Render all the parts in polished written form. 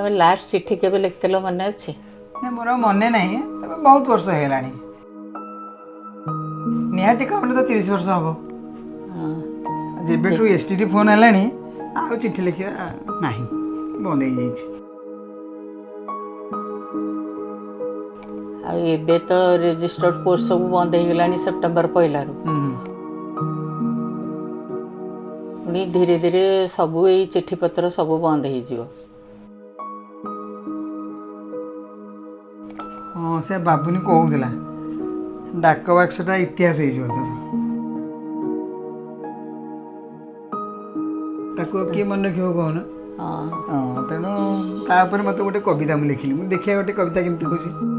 तुम लास्ट चिट्ठी केबे लिखिल मन अच्छे? ना मोर मन ना बहुत वर्ष है निहाती कम तो 30 वर्ष हम जब एसटीडी फोन है आ चिट्ठी लिखा ना बंद हो जाए। एबे तो रजिस्टर्ड पोस्ट सब बंद हो गलानी सेप्टेम्बर पहला पुणी धीरे धीरे सबू ये चिट्ठी पत्र सब बंद हो। हाँ से बाबुनी कहूला डाक बाक्सटा इतिहास हो किए मन रख कौन। हाँ तेणु तापर मत गोटे कविता मुझे लिखिली मुझे देखिए गोटे कविता केमती हूँ।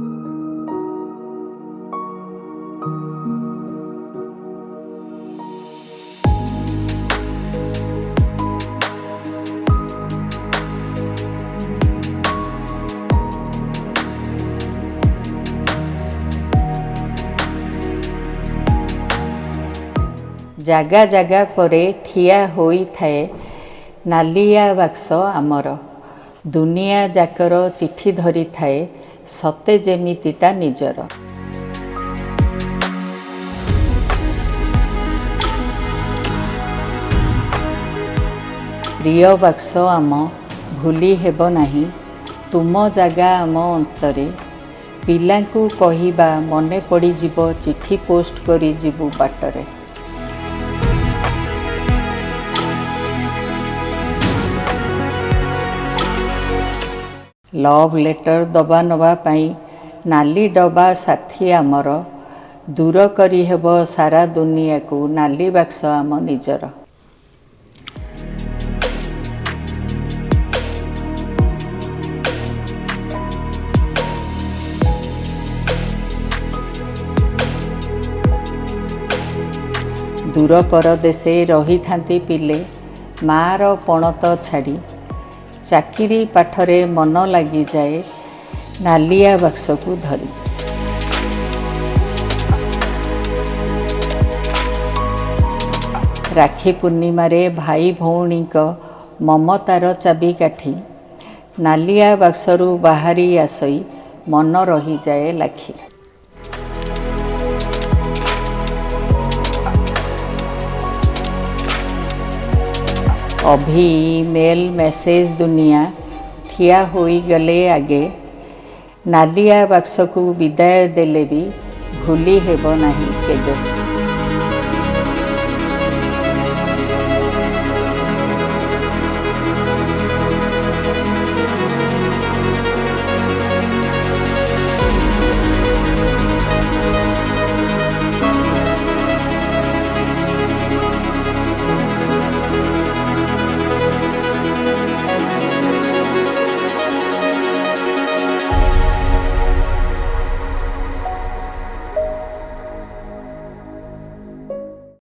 जगह जगह परे ठिया होई थाए नालिया बाक्स आमर दुनिया जाकर चिट्ठी धरी थाए सते जेमिति ता निजर। प्रिय बाक्स आम भूली हेब नाही तुम जगह आम अंतरे पिलांकु कहिबा मने पड़ी जीव चिट्ठी पोस्ट करी जीवु बाटरे। लव लेटर दबा नवा पाई नाली डबा साथी आमर दूर करी हेब सारा दुनिया को नाली बाक्स आम निजर। दूर परदेशे रही थांती पिले मार पणत छाड़ी चाकिरी पाठरे मन लगी जाए नालिया बाक्स को धरी। राखी पूर्णिमा रे भाई भौणी ममतार चाबिकाठी नालिया बाक्सरू बाहरी आसई मन रही जाए लाखी। अभी मेल मेसेज दुनिया ठिया होई गले आगे नालिया बाक्स को विदाय देले भी भूली हेब नाही केबे।